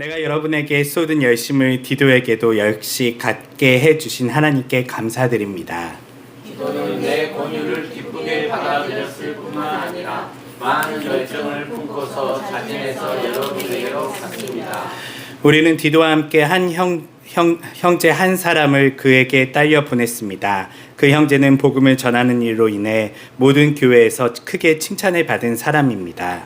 내가 여러분에게 쏟은 열심을 디도에게도 역시 갖게 해주신 하나님께 감사드립니다. 디도는 내 권유를 기쁘게 받아들였을 뿐만 아니라 많은 열정을 품고서 자진해서 여러분에게로 갔습니다. 우리는 디도와 함께 한 형제 한 사람을 그에게 딸려 보냈습니다. 그 형제는 복음을 전하는 일로 인해 모든 교회에서 크게 칭찬을 받은 사람입니다.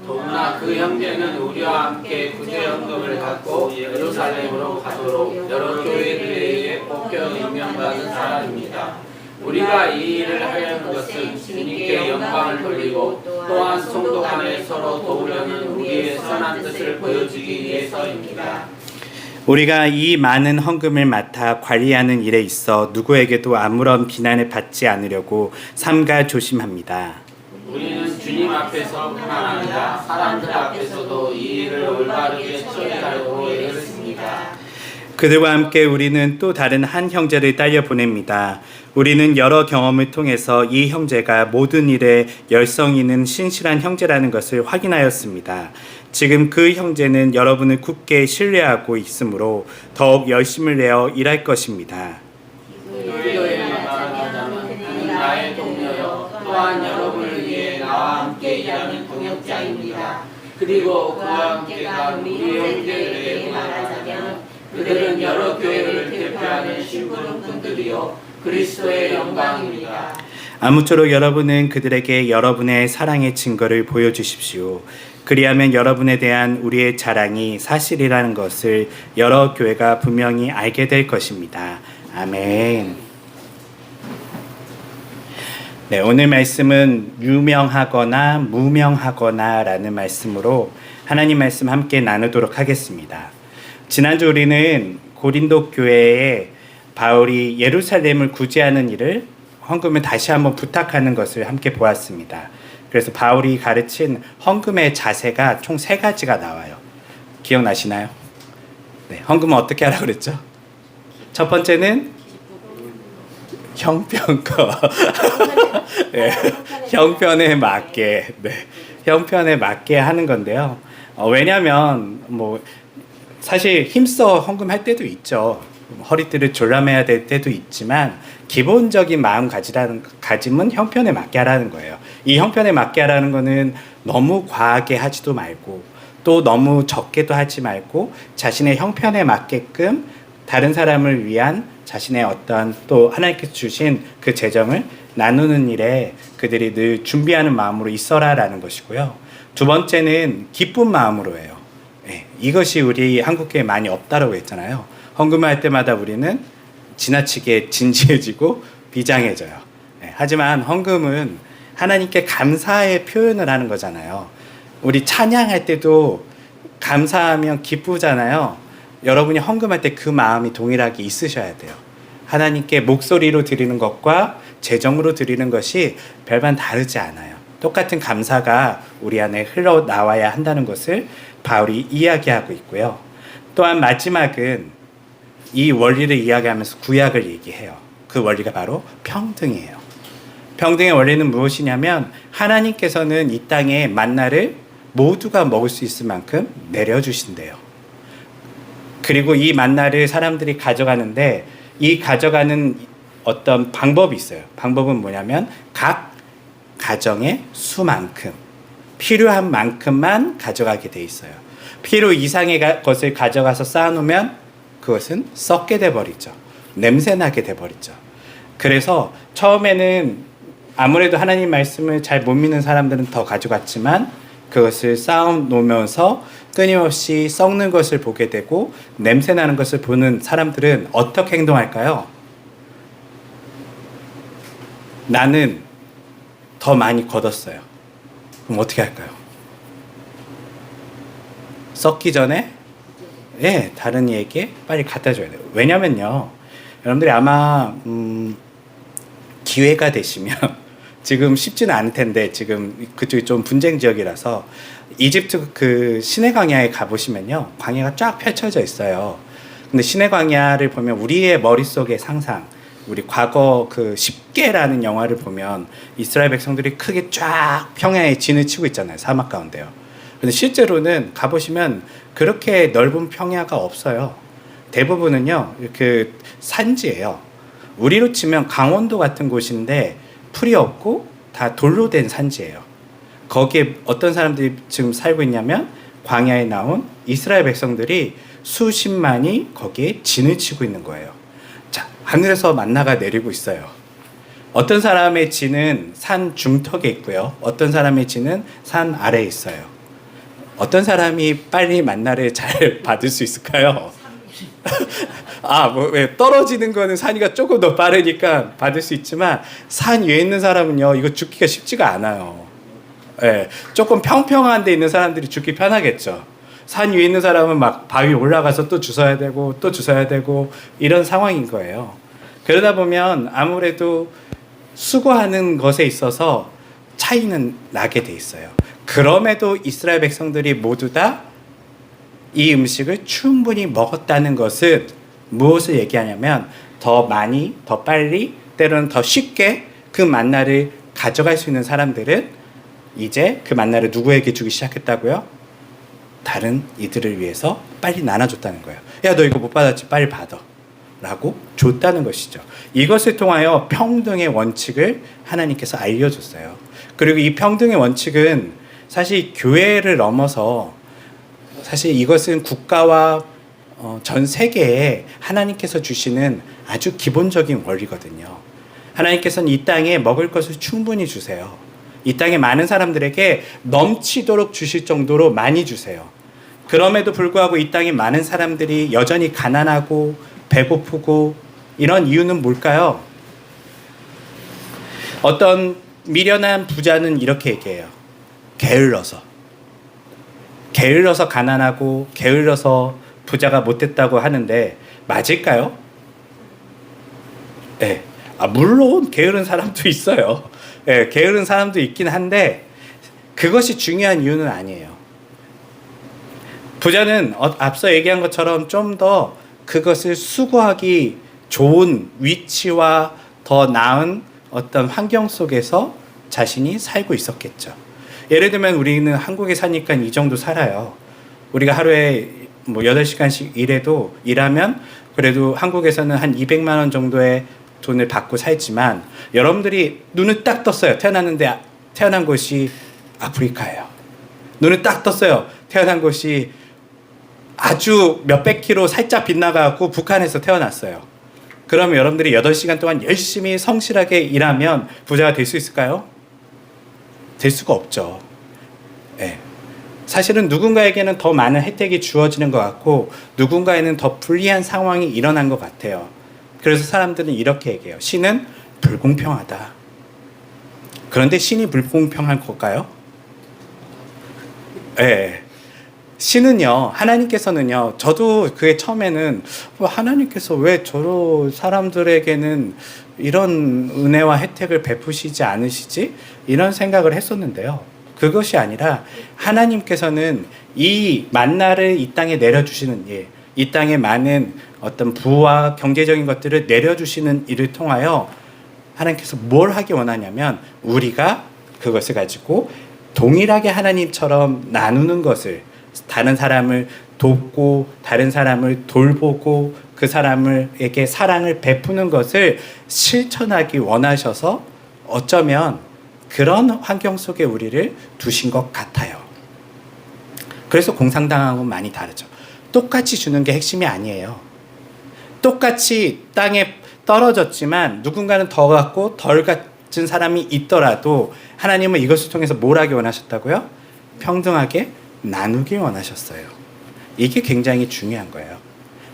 더구나 그 형제는 우리와 함께 구제연금을 갖고 예루살렘으로 가도록 여러 교회들에게 뽑혀 임명받은 사람입니다. 우리가 이 일을 하려는 것은 주님께 영광을 돌리고 또한 성도 간에 서로 도우려는 우리의 선한 뜻을 보여주기 위해서입니다. 우리가 이 많은 헌금을 맡아 관리하는 일에 있어 누구에게도 아무런 비난을 받지 않으려고 삼가 조심합니다. 우리는 주님 앞에서뿐만 아니라 사람들 앞에서도 이 일을 올바르게 처리하려고 애쓰습니다. 그들과 함께 우리는 또 다른 한 형제를 딸려 보냅니다. 우리는 여러 경험을 통해서 이 형제가 모든 일에 열성 있는 신실한 형제라는 것을 확인하였습니다. 지금 그 형제는 여러분을 굳게 신뢰하고 있으므로 더욱 열심을 내어 일할 것입니다. 교회에 말하자면 그는 나의 동료요 또한 여러분을 위해 나와 함께 일하는 동역자입니다. 그리고 그와 함께가 우리 형제들에게 말하자면 그들은 여러 교회를 대표하는 심부름꾼들이요 그리스도의 영광입니다. 아무쪼록 여러분은 그들에게 여러분의 사랑의 증거를 보여주십시오. 그리하면 여러분에 대한 우리의 자랑이 사실이라는 것을 여러 교회가 분명히 알게 될 것입니다. 아멘. 네, 오늘 말씀은 유명하거나 무명하거나 라는 말씀으로 하나님 말씀 함께 나누도록 하겠습니다. 지난주 우리는 고린도 교회에 바울이 예루살렘을 구제하는 일을 헌금을 다시 한번 부탁하는 것을 함께 보았습니다. 그래서 바울이 가르친 헌금의 자세가 총 3가지가 나와요. 기억나시나요? 네, 헌금은 어떻게 하라고 그랬죠? 첫 번째는 형편껏 네, 형편에 맞게 형편에 맞게 하는 건데요. 왜냐하면 사실 힘써 헌금할 때도 있죠. 허리띠를 졸라매야 될 때도 있지만 기본적인 마음가짐은 형편에 맞게 하라는 거예요. 이 형편에 맞게 하라는 거는 너무 과하게 하지도 말고 또 너무 적게도 하지 말고 자신의 형편에 맞게끔 다른 사람을 위한 자신의 어떤 또 하나님께서 주신 그 재정을 나누는 일에 그들이 늘 준비하는 마음으로 있어라라는 것이고요. 두 번째는 기쁜 마음으로 해요. 이것이 우리 한국교회에 많이 없다라고 했잖아요. 헌금을 할 때마다 우리는 지나치게 진지해지고 비장해져요. 하지만 헌금은 하나님께 감사의 표현을 하는 거잖아요. 우리 찬양할 때도 감사하면 기쁘잖아요. 여러분이 헌금할 때 그 마음이 동일하게 있으셔야 돼요. 하나님께 목소리로 드리는 것과 재정으로 드리는 것이 별반 다르지 않아요. 똑같은 감사가 우리 안에 흘러나와야 한다는 것을 바울이 이야기하고 있고요. 또한 마지막은 이 원리를 이야기하면서 구약을 얘기해요. 그 원리가 바로 평등이에요. 평등의 원리는 무엇이냐면 하나님께서는 이 땅에 만나를 모두가 먹을 수 있을 만큼 내려주신대요. 그리고 이 만나를 사람들이 가져가는데 이 가져가는 어떤 방법이 있어요. 방법은 뭐냐면 각 가정의 수만큼 필요한 만큼만 가져가게 돼 있어요. 필요 이상의 것을 가져가서 쌓아놓으면 그것은 썩게 돼버리죠. 냄새나게 돼버리죠. 그래서 처음에는 아무래도 하나님 말씀을 잘 못 믿는 사람들은 더 가져갔지만 그것을 쌓아놓으면서 끊임없이 썩는 것을 보게 되고 냄새나는 것을 보는 사람들은 어떻게 행동할까요? 나는 더 많이 걷었어요. 그럼 어떻게 할까요? 썩기 전에 다른 이에게 빨리 갖다 줘야 돼요. 왜냐면요, 여러분들이 아마 기회가 되시면 지금 쉽지는 않을 텐데 지금 그쪽이 좀 분쟁 지역이라서 이집트 그 시내 광야에 가보시면요, 광야가 쫙 펼쳐져 있어요. 근데 시내 광야를 보면 우리의 머릿속의 상상, 우리 과거 그 십계라는 영화를 보면 이스라엘 백성들이 크게 쫙 평야에 진을 치고 있잖아요. 사막 가운데요. 근데 실제로는 가보시면 그렇게 넓은 평야가 없어요. 대부분은요, 그 산지예요. 우리로 치면 강원도 같은 곳인데 풀이 없고 다 돌로 된 산지예요. 거기에 어떤 사람들이 지금 살고 있냐면 광야에 나온 이스라엘 백성들이 수십만이 거기에 진을 치고 있는 거예요. 자, 하늘에서 만나가 내리고 있어요. 어떤 사람의 진은 산 중턱에 있고요. 어떤 사람의 진은 산 아래에 있어요. 어떤 사람이 빨리 만나를 잘 받을 수 있을까요? 왜 떨어지는 거는 산이가 조금 더 빠르니까 받을 수 있지만 산 위에 있는 사람은요, 이거 죽기가 쉽지가 않아요. 예, 조금 평평한 데 있는 사람들이 죽기 편하겠죠. 산 위에 있는 사람은 막 바위 올라가서 또 주워야 되고 또 주워야 되고 이런 상황인 거예요. 그러다 보면 아무래도 수고하는 것에 있어서 차이는 나게 돼 있어요. 그럼에도 이스라엘 백성들이 모두 다 이 음식을 충분히 먹었다는 것은 무엇을 얘기하냐면 더 많이, 더 빨리, 때로는 더 쉽게 그 만나를 가져갈 수 있는 사람들은 이제 그 만나를 누구에게 주기 시작했다고요? 다른 이들을 위해서 빨리 나눠줬다는 거예요. 야, 너 이거 못 받았지? 빨리 받아. 라고 줬다는 것이죠. 이것을 통하여 평등의 원칙을 하나님께서 알려줬어요. 그리고 이 평등의 원칙은 사실 교회를 넘어서 사실 이것은 국가와 전 세계에 하나님께서 주시는 아주 기본적인 원리거든요. 하나님께서는 이 땅에 먹을 것을 충분히 주세요. 이 땅에 많은 사람들에게 넘치도록 주실 정도로 많이 주세요. 그럼에도 불구하고 이 땅에 많은 사람들이 여전히 가난하고 배고프고 이런 이유는 뭘까요? 어떤 미련한 부자는 이렇게 얘기해요. 게을러서 가난하고 게을러서 부자가 못됐다고 하는데 맞을까요? 네. 물론 게으른 사람도 있어요. 네, 게으른 사람도 있긴 한데 그것이 중요한 이유는 아니에요. 부자는 앞서 얘기한 것처럼 좀 더 그것을 수고하기 좋은 위치와 더 나은 어떤 환경 속에서 자신이 살고 있었겠죠. 예를 들면 우리는 한국에 사니까 이 정도 살아요. 우리가 하루에 8시간씩 일하면 그래도 한국에서는 한 200만 원 정도의 돈을 받고 살지만 여러분들이 눈을 딱 떴어요. 태어난 곳이 아프리카예요. 눈을 딱 떴어요. 태어난 곳이 아주 몇백 킬로 살짝 빗나가고 북한에서 태어났어요. 그러면 여러분들이 8시간 동안 열심히 성실하게 일하면 부자가 될 수 있을까요? 될 수가 없죠. 네. 사실은 누군가에게는 더 많은 혜택이 주어지는 것 같고 누군가에는 더 불리한 상황이 일어난 것 같아요. 그래서 사람들은 이렇게 얘기해요. 신은 불공평하다. 그런데 신이 불공평한 걸까요? 네. 신은요, 하나님께서는요, 저도 그게 처음에는 하나님께서 왜 저런 사람들에게는 이런 은혜와 혜택을 베푸시지 않으시지? 이런 생각을 했었는데요. 그것이 아니라 하나님께서는 이 만나를 이 땅에 내려주시는 일, 이 땅에 많은 어떤 부와 경제적인 것들을 내려주시는 일을 통하여 하나님께서 뭘 하기 원하냐면 우리가 그것을 가지고 동일하게 하나님처럼 나누는 것을, 다른 사람을 돕고 다른 사람을 돌보고 그 사람에게 사랑을 베푸는 것을 실천하기 원하셔서 어쩌면 그런 환경 속에 우리를 두신 것 같아요. 그래서 공상당하고는 많이 다르죠. 똑같이 주는 게 핵심이 아니에요. 똑같이 땅에 떨어졌지만 누군가는 더 갖고 덜 가진 사람이 있더라도 하나님은 이것을 통해서 뭘 하기 원하셨다고요? 평등하게 나누길 원하셨어요. 이게 굉장히 중요한 거예요.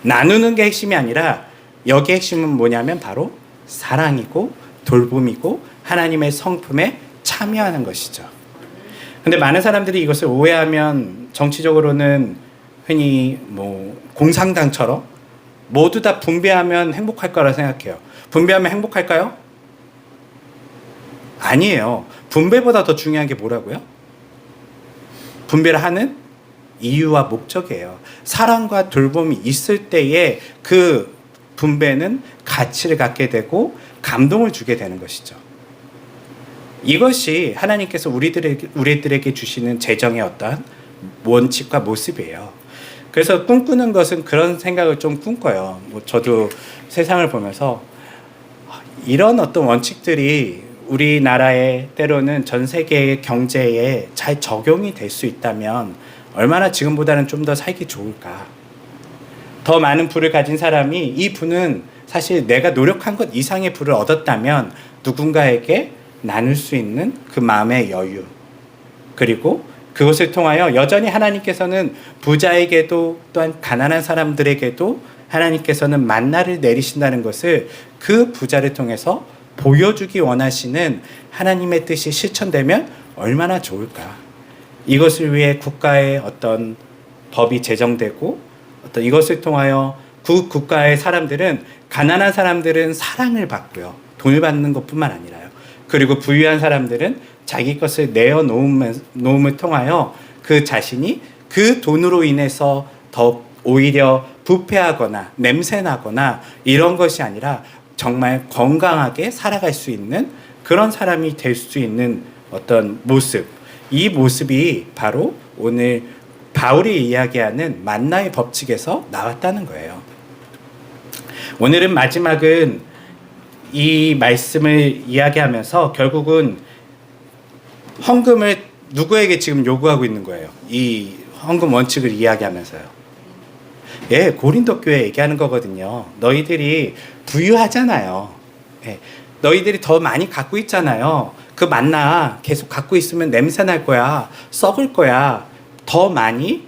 나누는 게 핵심이 아니라 여기 핵심은 뭐냐면 바로 사랑이고 돌봄이고 하나님의 성품에 참여하는 것이죠. 근데 많은 사람들이 이것을 오해하면 정치적으로는 흔히 공산당처럼 모두 다 분배하면 행복할 거라 생각해요. 분배하면 행복할까요? 아니에요. 분배보다 더 중요한 게 뭐라고요? 분배를 하는 이유와 목적이에요. 사랑과 돌봄이 있을 때에 그 분배는 가치를 갖게 되고 감동을 주게 되는 것이죠. 이것이 하나님께서 우리들에게 주시는 재정의 어떠한 원칙과 모습이에요. 그래서 꿈꾸는 것은 그런 생각을 좀 꿈꿔요. 뭐 저도 세상을 보면서 이런 어떤 원칙들이 우리나라의 때로는 전 세계의 경제에 잘 적용이 될 수 있다면 얼마나 지금보다는 좀 더 살기 좋을까. 더 많은 부를 가진 사람이 이 부는 사실 내가 노력한 것 이상의 부를 얻었다면 누군가에게 나눌 수 있는 그 마음의 여유, 그리고 그것을 통하여 여전히 하나님께서는 부자에게도 또한 가난한 사람들에게도 하나님께서는 만나를 내리신다는 것을 그 부자를 통해서 보여주기 원하시는 하나님의 뜻이 실천되면 얼마나 좋을까. 이것을 위해 국가의 어떤 법이 제정되고 어떤 이것을 통하여 그 국가의 사람들은 가난한 사람들은 사랑을 받고요. 돈을 받는 것뿐만 아니라요. 그리고 부유한 사람들은 자기 것을 내어놓음을 통하여 그 자신이 그 돈으로 인해서 더 오히려 부패하거나 냄새나거나 이런 것이 아니라 정말 건강하게 살아갈 수 있는 그런 사람이 될 수 있는 어떤 모습, 이 모습이 바로 오늘 바울이 이야기하는 만나의 법칙에서 나왔다는 거예요. 오늘은 마지막은 이 말씀을 이야기하면서 결국은 헌금을 누구에게 지금 요구하고 있는 거예요. 이 헌금 원칙을 이야기하면서요. 예, 고린도 교회 얘기하는 거거든요. 너희들이 부유하잖아요. 예, 너희들이 더 많이 갖고 있잖아요. 그 만나 계속 갖고 있으면 냄새 날 거야. 썩을 거야. 더 많이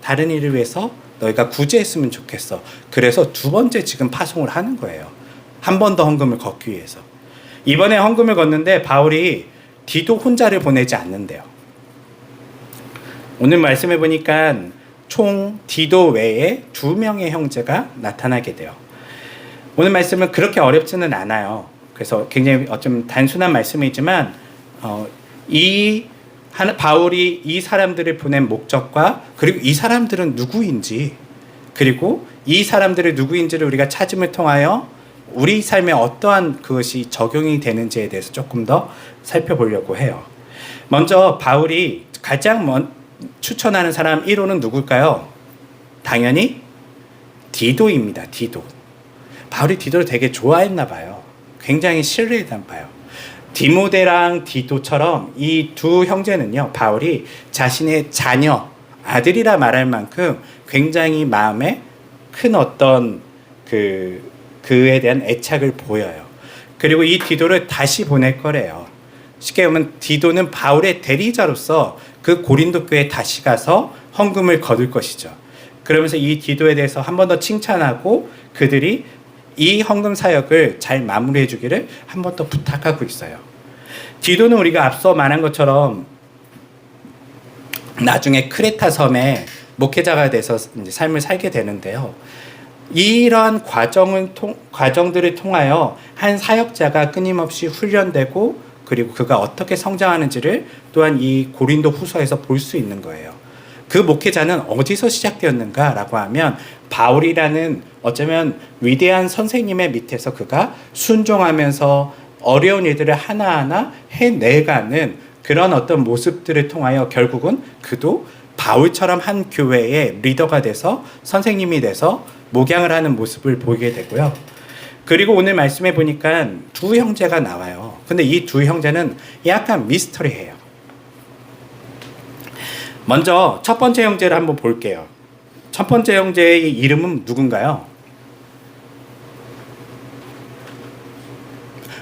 다른 일을 위해서 너희가 구제했으면 좋겠어. 그래서 두 번째 지금 파송을 하는 거예요. 한 번 더 헌금을 걷기 위해서. 이번에 헌금을 걷는데 바울이 디도 혼자를 보내지 않는데요. 오늘 말씀해 보니까 총 디도 외에 2명의 형제가 나타나게 돼요. 오늘 말씀은 그렇게 어렵지는 않아요. 그래서 굉장히 좀 단순한 말씀이지만 바울이 이 사람들을 보낸 목적과 그리고 이 사람들은 누구인지 그리고 이 사람들이 누구인지를 우리가 찾음을 통하여 우리 삶에 어떠한 그것이 적용이 되는지에 대해서 조금 더 살펴보려고 해요. 먼저 바울이 가장 추천하는 사람 1호는 누굴까요? 당연히 디도입니다. 디도. 바울이 디도를 되게 좋아했나 봐요. 굉장히 신뢰했나 봐요. 디모데랑 디도처럼 이 두 형제는요, 바울이 자신의 자녀, 아들이라 말할 만큼 굉장히 마음에 큰 어떤 그에 대한 애착을 보여요. 그리고 이 디도를 다시 보낼 거래요. 쉽게 보면 디도는 바울의 대리자로서 그 고린도 교회에 다시 가서 헌금을 거둘 것이죠. 그러면서 이 디도에 대해서 한 번 더 칭찬하고 그들이 이 헌금 사역을 잘 마무리해 주기를 한 번 더 부탁하고 있어요. 디도는 우리가 앞서 말한 것처럼 나중에 크레타 섬에 목회자가 돼서 이제 삶을 살게 되는데요. 이러한 과정들을 통하여 한 사역자가 끊임없이 훈련되고 그리고 그가 어떻게 성장하는지를 또한 이 고린도 후서에서 볼 수 있는 거예요. 그 목회자는 어디서 시작되었는가라고 하면 바울이라는 어쩌면 위대한 선생님의 밑에서 그가 순종하면서 어려운 일들을 하나하나 해내가는 그런 어떤 모습들을 통하여 결국은 그도 바울처럼 한 교회의 리더가 돼서 선생님이 돼서 목양을 하는 모습을 보이게 되고요. 그리고 오늘 말씀해 보니까 두 형제가 나와요. 근데 이 두 형제는 약간 미스터리해요. 먼저 첫 번째 형제를 한번 볼게요. 첫 번째 형제의 이름은 누군가요?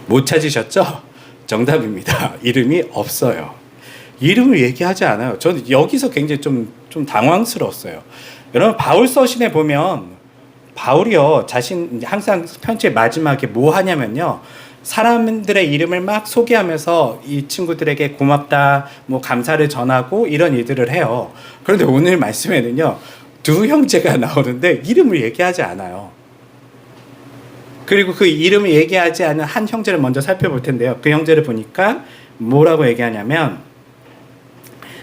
못 찾으셨죠? 정답입니다. 이름이 없어요. 이름을 얘기하지 않아요. 저는 여기서 굉장히 좀 당황스러웠어요. 여러분 바울 서신에 보면 바울이요 자신 항상 편지의 마지막에 뭐 하냐면요, 사람들의 이름을 막 소개하면서 이 친구들에게 고맙다, 뭐 감사를 전하고 이런 일들을 해요. 그런데 오늘 말씀에는요 두 형제가 나오는데 이름을 얘기하지 않아요. 그리고 그 이름을 얘기하지 않은 한 형제를 먼저 살펴볼 텐데요. 그 형제를 보니까 뭐라고 얘기하냐면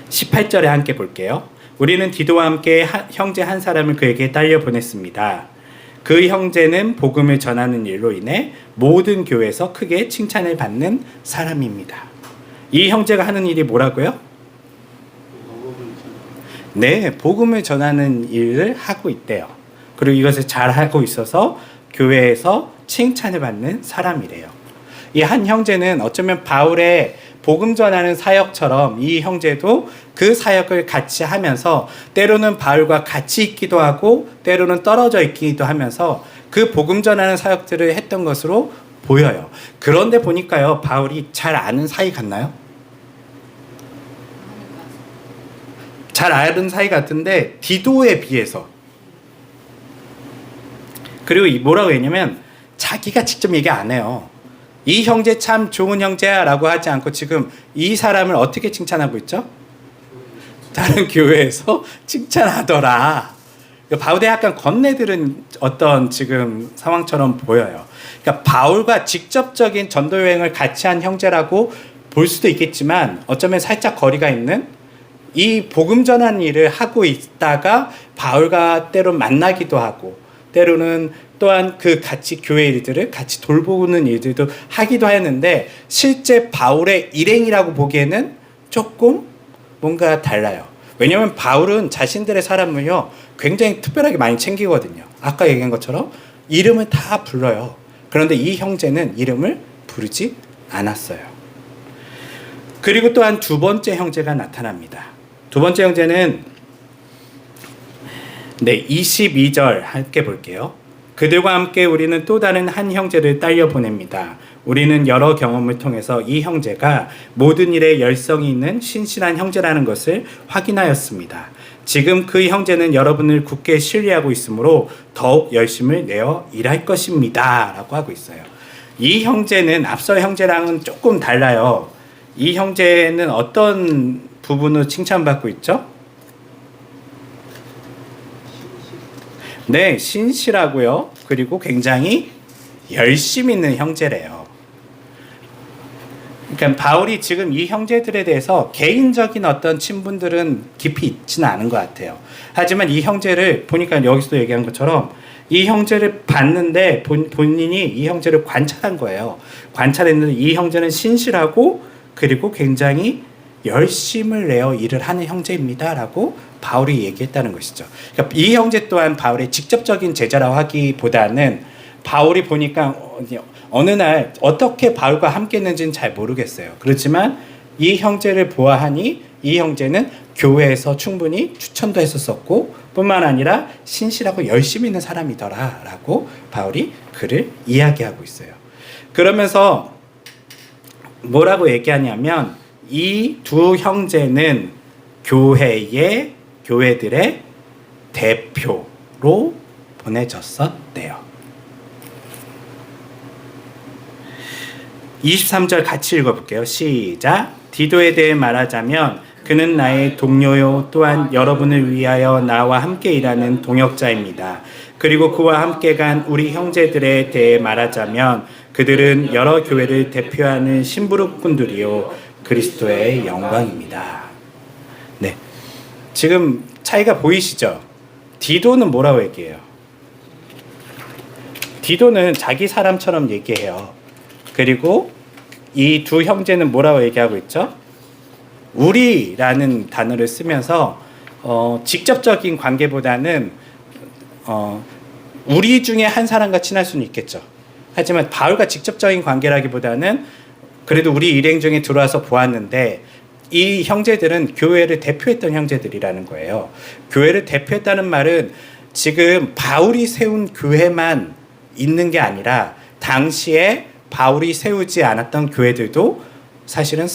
18절에 함께 볼게요. 우리는 디도와 함께 형제 한 사람을 그에게 딸려 보냈습니다. 그 형제는 복음을 전하는 일로 인해 모든 교회에서 크게 칭찬을 받는 사람입니다. 이 형제가 하는 일이 뭐라고요? 네, 복음을 전하는 일을 하고 있대요. 그리고 이것을 잘 하고 있어서 교회에서 칭찬을 받는 사람이래요. 이 한 형제는 어쩌면 바울의 복음 전하는 사역처럼 이 형제도 그 사역을 같이 하면서 때로는 바울과 같이 있기도 하고 때로는 떨어져 있기도 하면서 그 복음 전하는 사역들을 했던 것으로 보여요. 그런데 보니까요, 바울이 잘 아는 사이 같나요? 잘 아는 사이 같은데 디도에 비해서, 그리고 뭐라고 했냐면 자기가 직접 얘기 안 해요. 이 형제 참 좋은 형제야 라고 하지 않고 지금 이 사람을 어떻게 칭찬하고 있죠? 다른 교회에서 칭찬하더라. 바울에 약간 건네들은 어떤 지금 상황처럼 보여요. 그러니까 바울과 직접적인 전도 여행을 같이 한 형제라고 볼 수도 있겠지만 어쩌면 살짝 거리가 있는, 이 복음 전하는 일을 하고 있다가 바울과 때로 만나기도 하고 때로는 또한 그 같이 교회 일들을 같이 돌보는 일들도 하기도 했는데 실제 바울의 일행이라고 보기에는 조금 뭔가 달라요. 왜냐하면 바울은 자신들의 사람을요 굉장히 특별하게 많이 챙기거든요. 아까 얘기한 것처럼 이름을 다 불러요. 그런데 이 형제는 이름을 부르지 않았어요. 그리고 또한 두 번째 형제가 나타납니다. 두 번째 형제는 22절 함께 볼게요. 그들과 함께 우리는 또 다른 한 형제를 딸려 보냅니다. 우리는 여러 경험을 통해서 이 형제가 모든 일에 열성이 있는 신실한 형제라는 것을 확인하였습니다. 지금 그 형제는 여러분을 굳게 신뢰하고 있으므로 더욱 열심을 내어 일할 것입니다. 라고 하고 있어요. 이 형제는 앞서 형제랑은 조금 달라요. 이 형제는 어떤 부분으로 칭찬받고 있죠? 네, 신실하고요. 그리고 굉장히 열심 있는 형제래요. 그러니까 바울이 지금 이 형제들에 대해서 개인적인 어떤 친분들은 깊이 있지는 않은 것 같아요. 하지만 이 형제를 보니까 여기서도 얘기한 것처럼 이 형제를 봤는데 본인이 이 형제를 관찰한 거예요. 관찰했는데 이 형제는 신실하고 그리고 굉장히 열심을 내어 일을 하는 형제입니다. 라고 바울이 얘기했다는 것이죠. 그러니까 이 형제 또한 바울의 직접적인 제자라고 하기보다는 바울이 보니까 어느 날 어떻게 바울과 함께 했는지는 잘 모르겠어요. 그렇지만 이 형제를 보아하니 이 형제는 교회에서 충분히 추천도 했었고 뿐만 아니라 신실하고 열심히 있는 사람이더라 라고 바울이 그를 이야기하고 있어요. 그러면서 뭐라고 얘기하냐면 이 두 형제는 교회들의 대표로 보내졌었대요. 23절 같이 읽어볼게요. 시작. 디도에 대해 말하자면 그는 나의 동료요 또한 여러분을 위하여 나와 함께 일하는 동역자입니다. 그리고 그와 함께 간 우리 형제들에 대해 말하자면 그들은 여러 교회를 대표하는 신부름꾼들이요 그리스도의 영광입니다. 네, 지금 차이가 보이시죠? 디도는 뭐라고 얘기해요? 디도는 자기 사람처럼 얘기해요. 그리고 이 두 형제는 뭐라고 얘기하고 있죠? 우리라는 단어를 쓰면서 직접적인 관계보다는 우리 중에 한 사람과 친할 수는 있겠죠. 하지만 바울과 직접적인 관계라기보다는 그래도 우리 일행 중에 들어와서 보았는데 이 형제들은 교회를 대표했던 형제들이라는 거예요. 교회를 대표했다는 말은 지금 바울이 세운 교회만 있는 게 아니라 당시에 바울이 세우지 않았던 교회들도 사실은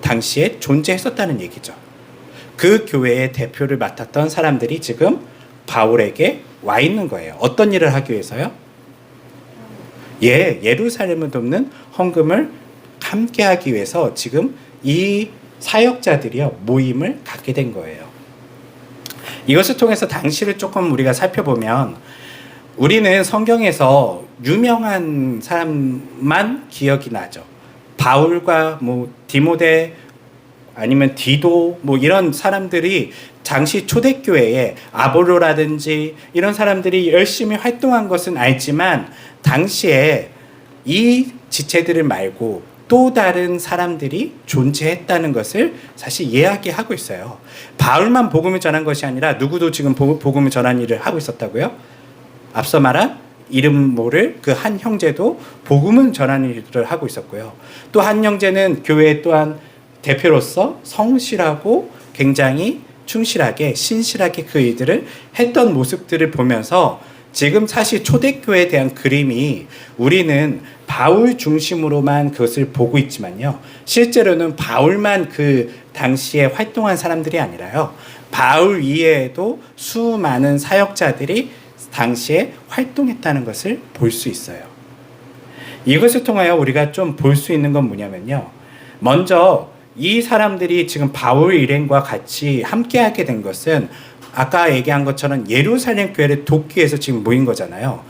당시에 존재했었다는 얘기죠. 그 교회의 대표를 맡았던 사람들이 지금 바울에게 와 있는 거예요. 어떤 일을 하기 위해서요? 예루살렘을 돕는 헌금을 함께 하기 위해서 지금 이 사역자들이요 모임을 갖게 된 거예요. 이것을 통해서 당시를 조금 우리가 살펴보면 우리는 성경에서 유명한 사람만 기억이 나죠. 바울과 디모데 아니면 디도 이런 사람들이 당시 초대교회에 아볼로라든지 이런 사람들이 열심히 활동한 것은 알지만 당시에 이 지체들을 말고 또 다른 사람들이 존재했다는 것을 사실 이야기하고 있어요. 바울만 복음을 전한 것이 아니라 누구도 지금 복음을 전한 일을 하고 있었다고요? 앞서 말한 이름 모를 그 한 형제도 복음을 전하는 일들을 하고 있었고요. 또 한 형제는 교회 또한 대표로서 성실하고 굉장히 충실하게 신실하게 그 일들을 했던 모습들을 보면서 지금 사실 초대교회에 대한 그림이 우리는 바울 중심으로만 그것을 보고 있지만요. 실제로는 바울만 그 당시에 활동한 사람들이 아니라요. 바울 이외에도 수많은 사역자들이 당시에 활동했다는 것을 볼 수 있어요. 이것을 통하여 우리가 좀 볼 수 있는 건 뭐냐면요. 먼저 이 사람들이 지금 바울 일행과 같이 함께하게 된 것은 아까 얘기한 것처럼 예루살렘 교회를 돕기 위해서 지금 모인 거잖아요.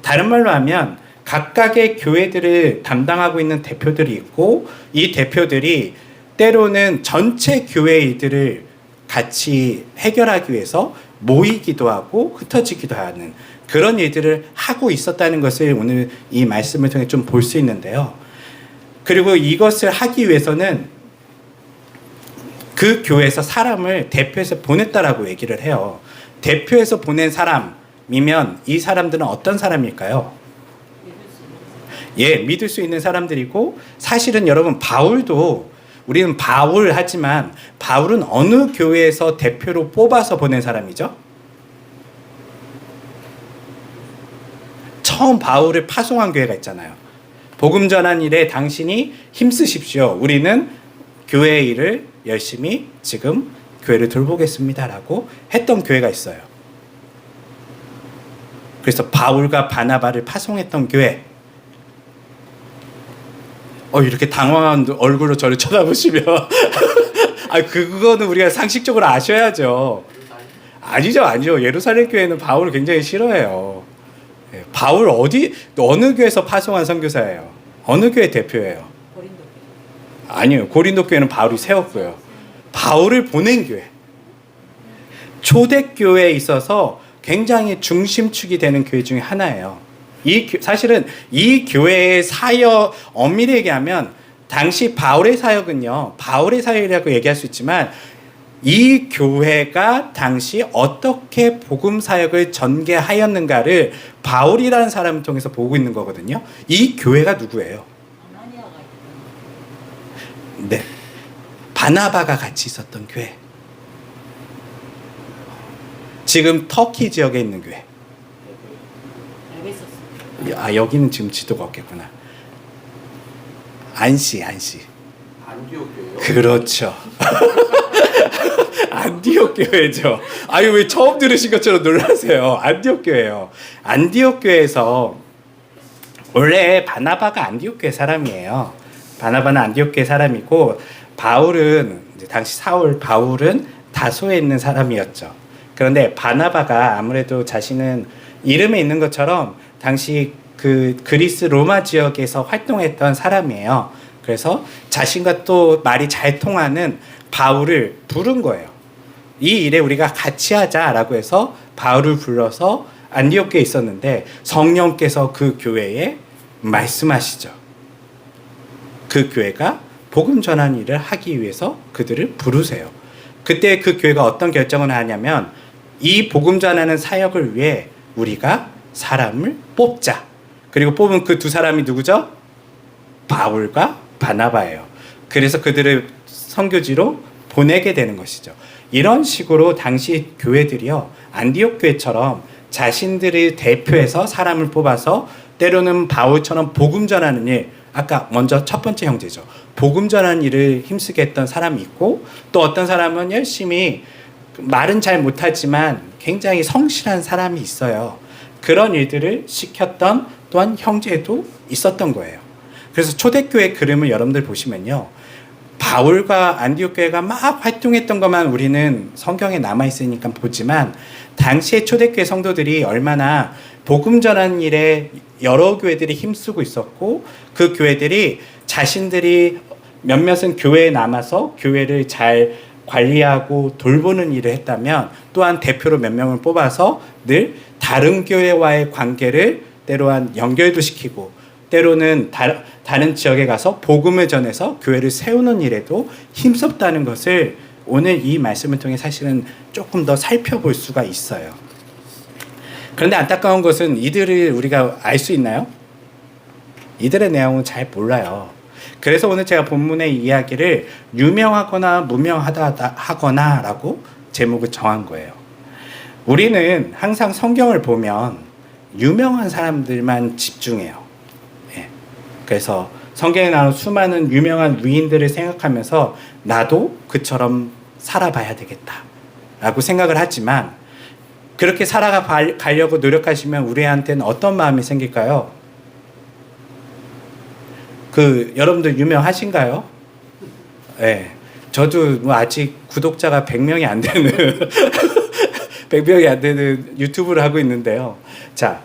다른 말로 하면 각각의 교회들을 담당하고 있는 대표들이 있고 이 대표들이 때로는 전체 교회 일들을 같이 해결하기 위해서 모이기도 하고 흩어지기도 하는 그런 일들을 하고 있었다는 것을 오늘 이 말씀을 통해 좀 볼 수 있는데요. 그리고 이것을 하기 위해서는 그 교회에서 사람을 대표해서 보냈다라고 얘기를 해요. 대표해서 보낸 사람이면 이 사람들은 어떤 사람일까요? 예, 믿을 수 있는 사람들이고 사실은 여러분 바울도 우리는 바울 하지만 바울은 어느 교회에서 대표로 뽑아서 보낸 사람이죠? 처음 바울을 파송한 교회가 있잖아요. 복음 전한 일에 당신이 힘쓰십시오. 우리는 교회의 일을 열심히 지금 교회를 돌보겠습니다라고 했던 교회가 있어요. 그래서 바울과 바나바를 파송했던 교회. 이렇게 당황한 얼굴로 저를 쳐다보시면 그거는 우리가 상식적으로 아셔야죠. 아니죠. 예루살렘 교회는 바울을 굉장히 싫어해요. 바울 어느 교회에서 파송한 선교사예요? 어느 교회 대표예요? 아니요. 고린도 교회는 바울이 세웠고요. 바울을 보낸 교회. 초대교회에 있어서 굉장히 중심축이 되는 교회 중에 하나예요. 사실은 이 교회의 사역, 엄밀히 얘기하면 당시 바울의 사역은요. 바울의 사역이라고 얘기할 수 있지만 이 교회가 당시 어떻게 복음 사역을 전개하였는가를 바울이라는 사람을 통해서 보고 있는 거거든요. 이 교회가 누구예요? 네, 바나바가 같이 있었던 교회. 지금 터키 지역에 있는 교회. 여기는 지금 지도가 없겠구나. 안시. 안디옥 교회요? 그렇죠. 안디옥 교회죠. 왜 처음 들으신 것처럼 놀라세요? 안디옥 교회요. 안디옥 교회에서 원래 바나바가 안디옥 교회 사람이에요. 바나바는 안디옥 교회 사람이고 바울은 당시 바울은 다소에 있는 사람이었죠. 그런데 바나바가 아무래도 자신은 이름에 있는 것처럼 당시 그 그리스 로마 지역에서 활동했던 사람이에요. 그래서 자신과 또 말이 잘 통하는 바울을 부른 거예요. 이 일에 우리가 같이 하자라고 해서 바울을 불러서 안디옥 교회에 있었는데 성령께서 그 교회에 말씀하시죠. 그 교회가 복음 전하는 일을 하기 위해서 그들을 부르세요. 그때 그 교회가 어떤 결정을 하냐면 이 복음 전하는 사역을 위해 우리가 사람을 뽑자. 그리고 뽑은 그 두 사람이 누구죠? 바울과 바나바예요. 그래서 그들을 선교지로 보내게 되는 것이죠. 이런 식으로 당시 교회들이요. 안디옥 교회처럼 자신들을 대표해서 사람을 뽑아서 때로는 바울처럼 복음 전하는 일, 아까 먼저 첫 번째 형제죠. 복음 전하는 일을 힘쓰게 했던 사람이 있고 또 어떤 사람은 열심히 말은 잘 못하지만 굉장히 성실한 사람이 있어요. 그런 일들을 시켰던 또한 형제도 있었던 거예요. 그래서 초대교회 그림을 여러분들 보시면요. 바울과 안디옥 교회가 막 활동했던 것만 우리는 성경에 남아있으니까 보지만 당시의 초대교회 성도들이 얼마나 복음 전하는 일에 여러 교회들이 힘쓰고 있었고 그 교회들이 자신들이 몇몇은 교회에 남아서 교회를 잘 관리하고 돌보는 일을 했다면 또한 대표로 몇 명을 뽑아서 늘 다른 교회와의 관계를 때로한 연결도 시키고 때로는 다른 지역에 가서 복음을 전해서 교회를 세우는 일에도 힘썼다는 것을 오늘 이 말씀을 통해 사실은 조금 더 살펴볼 수가 있어요. 그런데 안타까운 것은 이들을 우리가 알 수 있나요? 이들의 내용은 잘 몰라요. 그래서 오늘 제가 본문의 이야기를 유명하거나 무명하거나 라고 제목을 정한 거예요. 우리는 항상 성경을 보면 유명한 사람들만 집중해요. 그래서 성경에 나오는 수많은 유명한 위인들을 생각하면서 나도 그처럼 살아봐야 되겠다 라고 생각을 하지만 그렇게 살아가려고 노력하시면 우리한테는 어떤 마음이 생길까요? 여러분들 유명하신가요? 네. 저도 뭐 아직 구독자가 100명이 안 되는 100명이 안 되는 유튜브를 하고 있는데요. 자,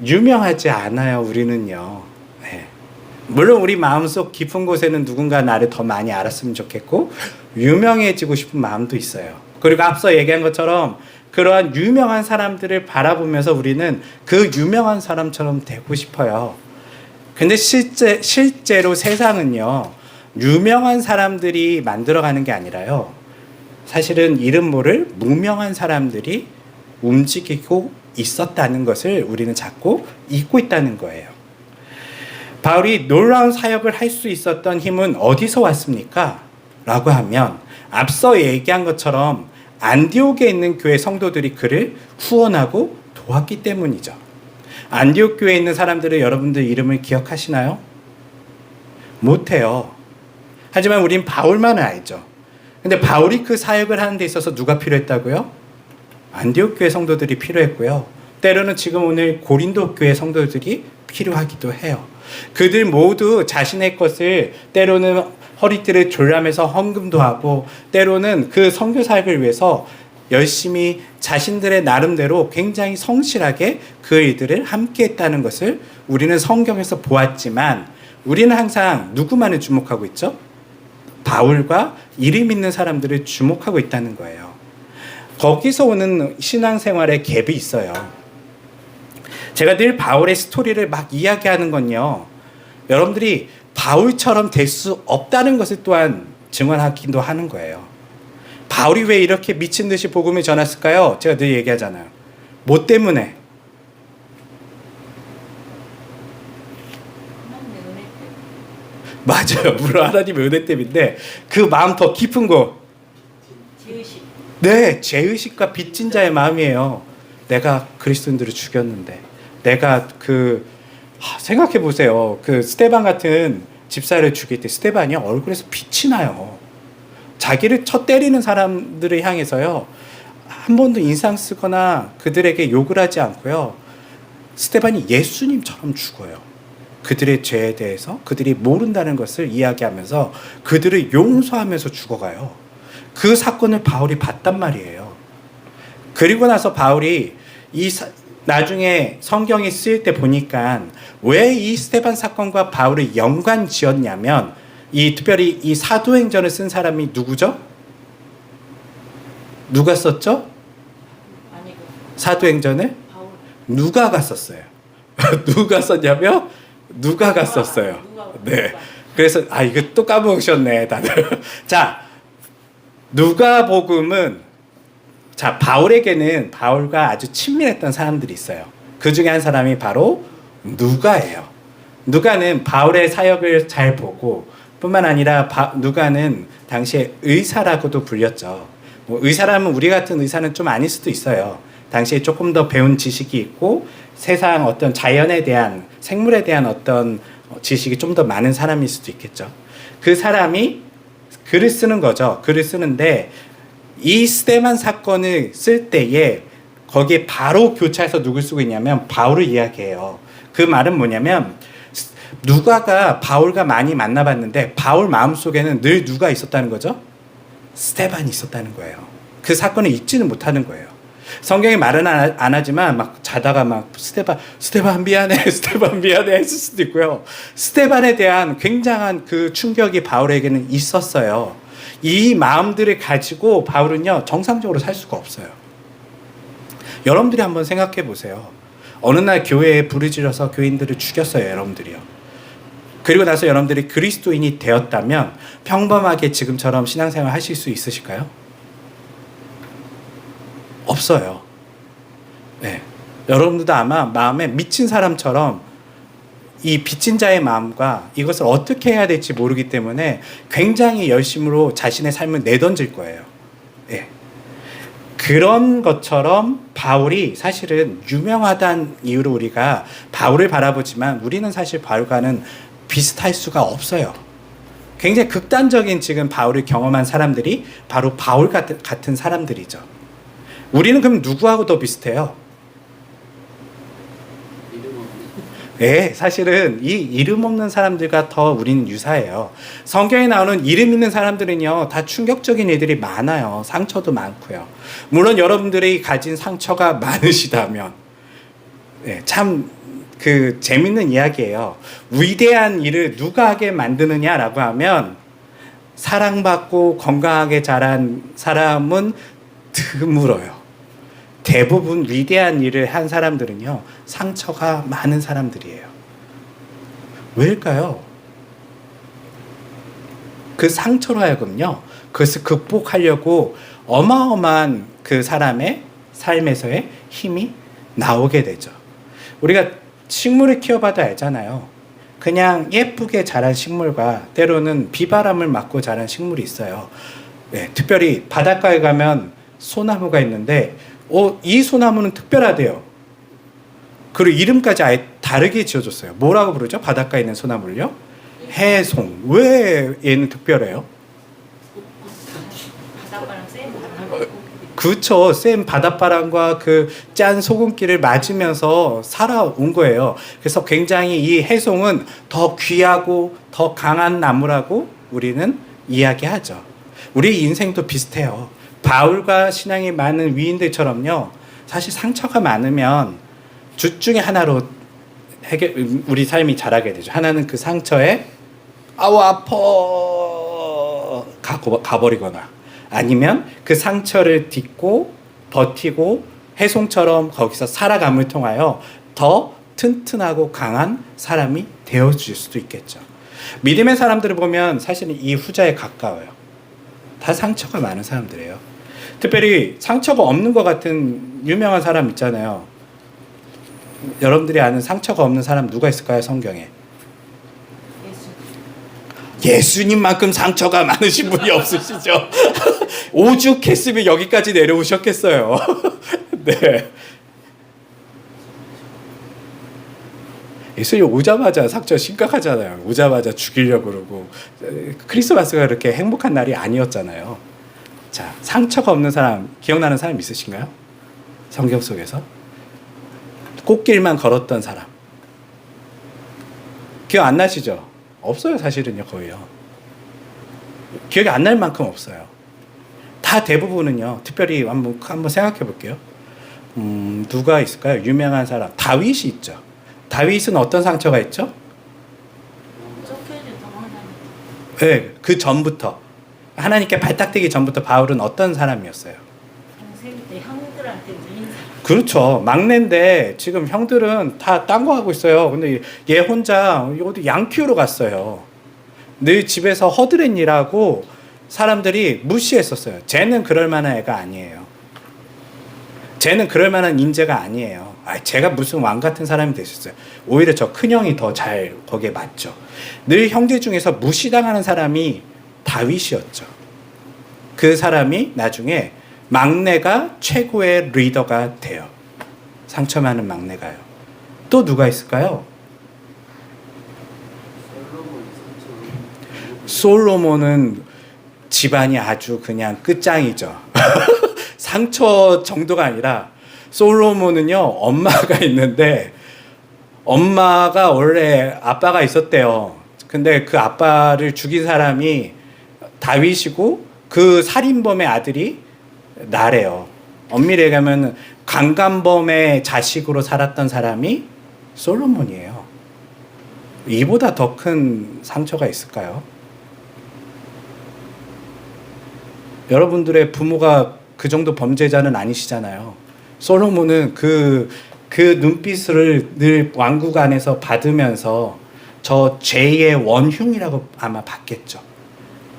유명하지 않아요, 우리는요. 네. 물론 우리 마음속 깊은 곳에는 누군가 나를 더 많이 알았으면 좋겠고 유명해지고 싶은 마음도 있어요. 그리고 앞서 얘기한 것처럼 그러한 유명한 사람들을 바라보면서 우리는 그 유명한 사람처럼 되고 싶어요. 근데 실제로 세상은요, 유명한 사람들이 만들어가는 게 아니라요, 사실은 이름 모를 무명한 사람들이 움직이고 있었다는 것을 우리는 자꾸 잊고 있다는 거예요. 바울이 놀라운 사역을 할 수 있었던 힘은 어디서 왔습니까? 라고 하면 앞서 얘기한 것처럼 안디옥에 있는 교회 성도들이 그를 후원하고 도왔기 때문이죠. 안디옥 교회에 있는 사람들은 여러분들 이름을 기억하시나요? 못해요. 하지만 우린 바울만은 알죠. 근데 바울이 그 사역을 하는 데 있어서 누가 필요했다고요? 안디옥 교회 성도들이 필요했고요. 때로는 지금 오늘 고린도 교회 성도들이 필요하기도 해요. 그들 모두 자신의 것을 때로는 허리띠를 졸라매서 헌금도 하고 때로는 그 선교 사역을 위해서 열심히 자신들의 나름대로 굉장히 성실하게 그 일들을 함께 했다는 것을 우리는 성경에서 보았지만 우리는 항상 누구만을 주목하고 있죠? 바울과 이름 있는 사람들을 주목하고 있다는 거예요. 거기서 오는 신앙생활의 갭이 있어요. 제가 늘 바울의 스토리를 막 이야기하는 건요, 여러분들이 바울처럼 될 수 없다는 것을 또한 증언하기도 하는 거예요. 바울이 왜 이렇게 미친 듯이 복음을 전했을까요? 제가 늘 얘기하잖아요. 뭐 때문에? 맞아요. 물론 하나님의 은혜 때문인데 그 마음 더 깊은 거. 죄의식. 네, 죄의식과 빚진 자의 마음이에요. 내가 그리스도인들을 죽였는데, 내가 생각해 보세요. 그 스데반 같은 집사를 죽일 때 스데반이 얼굴에서 빛이 나요. 자기를 쳐 때리는 사람들을 향해서요, 한 번도 인상 쓰거나 그들에게 욕을 하지 않고요, 스데반이 예수님처럼 죽어요. 그들의 죄에 대해서 그들이 모른다는 것을 이야기하면서 그들을 용서하면서 죽어가요. 그 사건을 바울이 봤단 말이에요. 그리고 나서 바울이 나중에 성경이 쓰일 때 보니까 왜 이 스데반 사건과 바울을 연관 지었냐면 특별히 이 사도행전을 쓴 사람이 누구죠? 누가 썼죠? 사도행전을? 누가가 썼어요. 누가 썼냐면 누가가 썼어요. 네. 그래서 이거 또 까먹으셨네 다들. 자, 누가복음은 바울에게는 바울과 아주 친밀했던 사람들이 있어요. 그 중에 한 사람이 바로 누가예요. 누가는 바울의 사역을 잘 보고 뿐만 아니라 누가는 당시에 의사라고도 불렸죠. 의사라면 우리 같은 의사는 좀 아닐 수도 있어요. 당시에 조금 더 배운 지식이 있고 세상 어떤 자연에 대한, 생물에 대한 어떤 지식이 좀 더 많은 사람일 수도 있겠죠. 그 사람이 글을 쓰는 거죠. 글을 쓰는데 이 스데반 사건을 쓸 때에 거기에 바로 교차해서 누굴 쓰고 있냐면 바울을 이야기해요. 그 말은 뭐냐면 누가가 바울과 많이 만나봤는데 바울 마음속에는 늘 누가 있었다는 거죠? 스데반이 있었다는 거예요. 그 사건을 잊지는 못하는 거예요. 성경에 말은 안 하지만 막 자다가 막 스데반 미안해, 스데반 미안해 했을 수도 있고요. 스데반에 대한 굉장한 그 충격이 바울에게는 있었어요. 이 마음들을 가지고 바울은요, 정상적으로 살 수가 없어요. 여러분들이 한번 생각해 보세요. 어느 날 교회에 부르짖어서 교인들을 죽였어요, 여러분들이요. 그리고 나서 여러분들이 그리스도인이 되었다면 평범하게 지금처럼 신앙생활 하실 수 있으실까요? 없어요. 네. 여러분들도 아마 마음에 미친 사람처럼 이 빚진 자의 마음과 이것을 어떻게 해야 될지 모르기 때문에 굉장히 열심으로 자신의 삶을 내던질 거예요. 네. 그런 것처럼 바울이 사실은 유명하다는 이유로 우리가 바울을 바라보지만 우리는 사실 바울과는 비슷할 수가 없어요. 굉장히 극단적인 지금 바울을 경험한 사람들이 바로 바울 같은 사람들이죠. 우리는 그럼 누구하고 더 비슷해요? 네, 사실은 이 이름 없는 사람들과 더 우리는 유사해요. 성경에 나오는 이름 있는 사람들은요, 다 충격적인 애들이 많아요. 상처도 많고요. 물론 여러분들이 가진 상처가 많으시다면, 네, 참 재밌는 이야기예요. 위대한 일을 누가 하게 만드느냐라고 하면 사랑받고 건강하게 자란 사람은 드물어요. 대부분 위대한 일을 한 사람들은요, 상처가 많은 사람들이에요. 왜일까요? 그 상처로 하여금요, 그것을 극복하려고 어마어마한 그 사람의 삶에서의 힘이 나오게 되죠. 우리가 식물을 키워봐도 알잖아요. 그냥 예쁘게 자란 식물과 때로는 비바람을 맞고 자란 식물이 있어요. 네, 특별히 바닷가에 가면 소나무가 있는데 이 소나무는 특별하대요. 그리고 이름까지 아예 다르게 지어줬어요. 뭐라고 부르죠? 바닷가에 있는 소나무를요? 해송. 왜 얘는 특별해요? 바닷바람 쐬는 바람. 그렇죠. 센 바닷바람과 그 짠 소금기를 맞으면서 살아온 거예요. 그래서 굉장히 이 해송은 더 귀하고 더 강한 나무라고 우리는 이야기하죠. 우리 인생도 비슷해요. 바울과 신앙이 많은 위인들처럼요. 사실 상처가 많으면 둘 중에 하나로 우리 삶이 자라게 되죠. 하나는 그 상처에 아우 아파 가버리거나 아니면 그 상처를 딛고 버티고 해송처럼 거기서 살아감을 통하여 더 튼튼하고 강한 사람이 되어줄 수도 있겠죠. 믿음의 사람들을 보면 사실은 이 후자에 가까워요. 다 상처가 많은 사람들이에요. 특별히 상처가 없는 것 같은 유명한 사람 있잖아요. 여러분들이 아는 상처가 없는 사람 누가 있을까요? 성경에. 예수님만큼 상처가 많으신 분이 없으시죠. 오죽했으면 여기까지 내려오셨겠어요. 네. 예수님 오자마자 상처 심각하잖아요. 오자마자 죽이려고 그러고 크리스마스가 그렇게 행복한 날이 아니었잖아요. 자, 상처가 없는 사람 기억나는 사람 있으신가요? 성경 속에서 꽃길만 걸었던 사람 기억 안 나시죠? 없어요. 사실은요. 거의요. 기억이 안 날 만큼 없어요. 다 대부분은요. 특별히 한번 생각해 볼게요. 누가 있을까요? 유명한 사람. 다윗이 있죠. 다윗은 어떤 상처가 있죠? 쫓겨졌던 왕사님. 네, 그 전부터 하나님께 발탁되기 전부터 바울은 어떤 사람이었어요? 동생 때 형들한테 밀린 사람. 그렇죠. 막내인데 지금 형들은 다 딴 거 하고 있어요. 근데 얘 혼자 어디 양 키우러 갔어요. 늘 집에서 허드렛 일하고 사람들이 무시했었어요. 쟤는 그럴 만한 애가 아니에요. 쟤는 그럴 만한 인재가 아니에요. 제가 무슨 왕 같은 사람이 되셨어요. 오히려 저 큰형이 더 잘 거기에 맞죠. 늘 형제 중에서 무시당하는 사람이 다윗이었죠. 그 사람이 나중에 막내가 최고의 리더가 돼요. 상처 많은 막내가요. 또 누가 있을까요? 솔로몬은 집안이 아주 그냥 끝장이죠. 상처 정도가 아니라 솔로몬은요, 엄마가 있는데 엄마가 원래 아빠가 있었대요. 근데 그 아빠를 죽인 사람이 다윗이고 그 살인범의 아들이 나래요. 엄밀히 얘기하면 강간범의 자식으로 살았던 사람이 솔로몬이에요. 이보다 더 큰 상처가 있을까요? 여러분들의 부모가 그 정도 범죄자는 아니시잖아요. 솔로몬은 그 그 눈빛을 늘 왕국 안에서 받으면서 저 죄의 원흉이라고 아마 봤겠죠.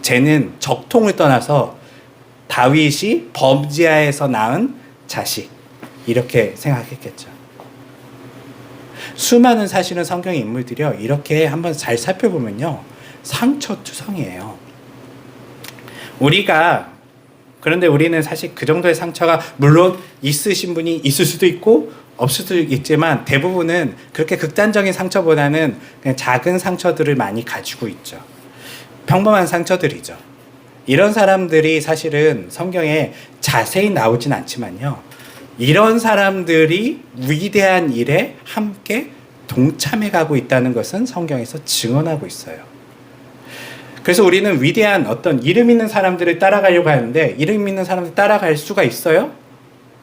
쟤는 적통을 떠나서 다윗이 범지하에서 낳은 자식, 이렇게 생각했겠죠. 수많은 사실은 성경의 인물들이요, 이렇게 한번 잘 살펴보면요, 상처투성이에요. 그런데 우리는 사실 그 정도의 상처가 물론 있으신 분이 있을 수도 있고 없을 수도 있지만, 대부분은 그렇게 극단적인 상처보다는 그냥 작은 상처들을 많이 가지고 있죠. 평범한 상처들이죠. 이런 사람들이 사실은 성경에 자세히 나오진 않지만요, 이런 사람들이 위대한 일에 함께 동참해 가고 있다는 것은 성경에서 증언하고 있어요. 그래서 우리는 위대한 어떤 이름 있는 사람들을 따라가려고 하는데, 이름 있는 사람들 따라갈 수가 있어요?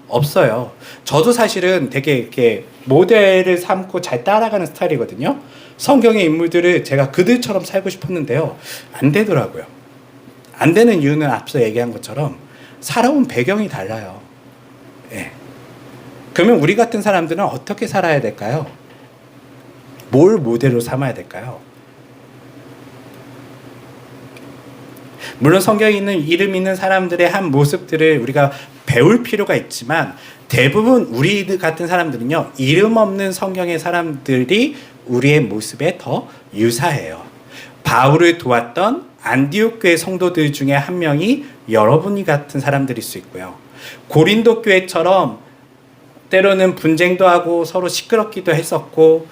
없어요. 저도 사실은 되게 이렇게 모델을 삼고 잘 따라가는 스타일이거든요. 성경의 인물들을 제가 그들처럼 살고 싶었는데요, 안 되더라고요. 안 되는 이유는 앞서 얘기한 것처럼 살아온 배경이 달라요. 예. 그러면 우리 같은 사람들은 어떻게 살아야 될까요? 뭘 모델로 삼아야 될까요? 물론 성경에 있는 이름 있는 사람들의 한 모습들을 우리가 배울 필요가 있지만, 대부분 우리 같은 사람들은요, 이름 없는 성경의 사람들이 우리의 모습에 더 유사해요. 바울을 도왔던 안디옥 교회 성도들 중에 한 명이 여러분이 같은 사람들일 수 있고요. 고린도 교회처럼 때로는 분쟁도 하고 서로 시끄럽기도 했었고,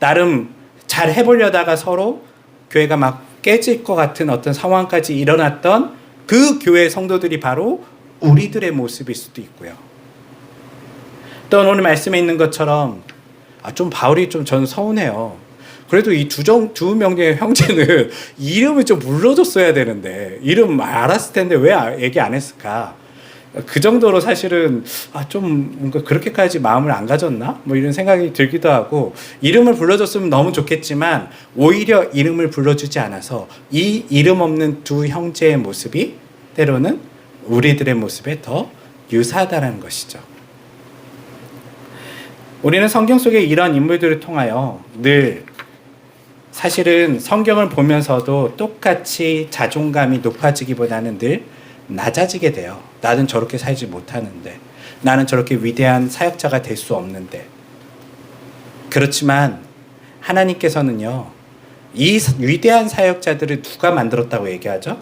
나름 잘 해보려다가 서로 교회가 막 깨질 것 같은 어떤 상황까지 일어났던 그 교회 성도들이 바로 우리들의 모습일 수도 있고요. 또 오늘 말씀에 있는 것처럼 좀 바울이 좀 저는 서운해요. 그래도 이 두 명의 형제는 이름을 좀 불러줬어야 되는데, 이름 알았을 텐데 왜 얘기 안 했을까? 그 정도로 사실은 좀 뭔가 그렇게까지 마음을 안 가졌나? 뭐 이런 생각이 들기도 하고, 이름을 불러줬으면 너무 좋겠지만 오히려 이름을 불러주지 않아서 이 이름 없는 두 형제의 모습이 때로는 우리들의 모습에 더 유사하다는 것이죠. 우리는 성경 속의 이런 인물들을 통하여 늘 사실은 성경을 보면서도 똑같이 자존감이 높아지기보다는 늘 낮아지게 돼요. 나는 저렇게 살지 못하는데, 나는 저렇게 위대한 사역자가 될 수 없는데. 그렇지만 하나님께서는요, 이 위대한 사역자들을 누가 만들었다고 얘기하죠?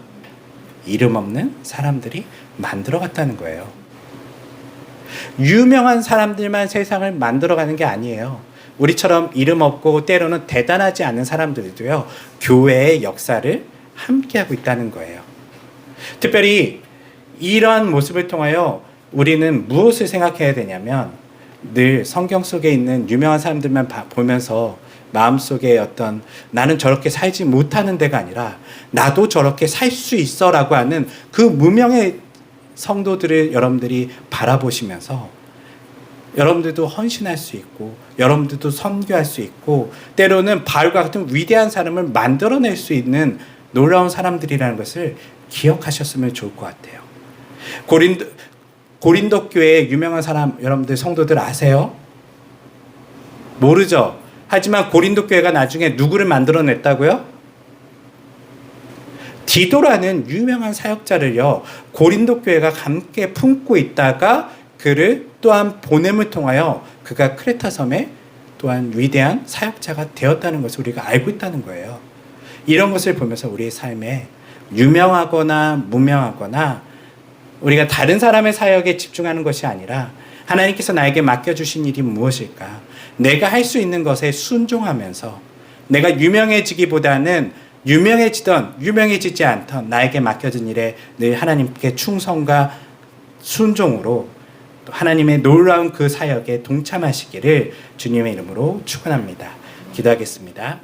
이름 없는 사람들이 만들어갔다는 거예요. 유명한 사람들만 세상을 만들어가는 게 아니에요. 우리처럼 이름 없고 때로는 대단하지 않은 사람들도요, 교회의 역사를 함께하고 있다는 거예요. 특별히 이러한 모습을 통하여 우리는 무엇을 생각해야 되냐면, 늘 성경 속에 있는 유명한 사람들만 보면서 마음속에 어떤 나는 저렇게 살지 못하는 데가 아니라 나도 저렇게 살 수 있어 라고 하는 그 무명의 성도들을 여러분들이 바라보시면서 여러분들도 헌신할 수 있고, 여러분들도 선교할 수 있고, 때로는 바울과 같은 위대한 사람을 만들어낼 수 있는 놀라운 사람들이라는 것을 기억하셨으면 좋을 것 같아요. 고린도 교회의 유명한 사람 여러분들 성도들 아세요? 모르죠? 하지만 고린도 교회가 나중에 누구를 만들어냈다고요? 디도라는 유명한 사역자를요, 고린도 교회가 함께 품고 있다가 그를 또한 보냄을 통하여 그가 크레타 섬에 또한 위대한 사역자가 되었다는 것을 우리가 알고 있다는 거예요. 이런 것을 보면서 우리의 삶에 유명하거나 무명하거나 우리가 다른 사람의 사역에 집중하는 것이 아니라, 하나님께서 나에게 맡겨주신 일이 무엇일까? 내가 할 수 있는 것에 순종하면서, 내가 유명해지기보다는 유명해지지 않던 나에게 맡겨진 일에 늘 하나님께 충성과 순종으로 또 하나님의 놀라운 그 사역에 동참하시기를 주님의 이름으로 축원합니다. 기도하겠습니다.